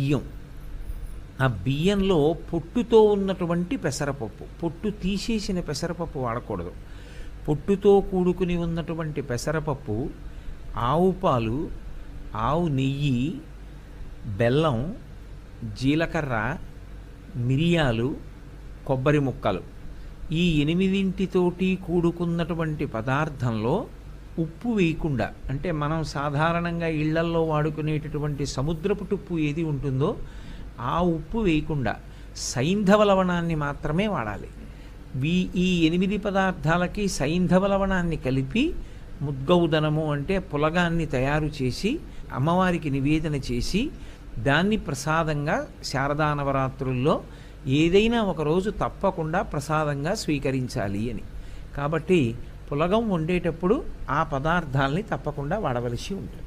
బియ్యం. ఆ బియ్యంలో పొట్టుతో ఉన్నటువంటి పెసరపప్పు, పొట్టు తీసేసిన పెసరపప్పు వాడకూడదు. పొట్టుతో కూడుకుని ఉన్నటువంటి పెసరపప్పు, ఆవు పాలు, ఆవు నెయ్యి, బెల్లం, జీలకర్ర, మిరియాలు, కొబ్బరి ముక్కలు, ఈ 8 కూడుకున్నటువంటి పదార్థంలో ఉప్పు వేయకుండా, అంటే మనం సాధారణంగా ఇళ్లల్లో వాడుకునేటటువంటి సముద్రపు టుప్పు ఏది ఉంటుందో ఆ ఉప్పు వేయకుండా సైంధవ లవణాన్ని మాత్రమే వాడాలి. ఈ 8 పదార్థాలకి సైంధవ లవణాన్ని కలిపి ముద్గౌదనము అంటే పులగాన్ని తయారు చేసి అమ్మవారికి నివేదన చేసి దాన్ని ప్రసాదంగా శారదా నవరాత్రుల్లో ఏదైనా ఒకరోజు తప్పకుండా ప్రసాదంగా స్వీకరించాలి అని. కాబట్టి పులగం వండేటప్పుడు ఆ పదార్థాలని తప్పకుండా వాడవలసి ఉంటుంది.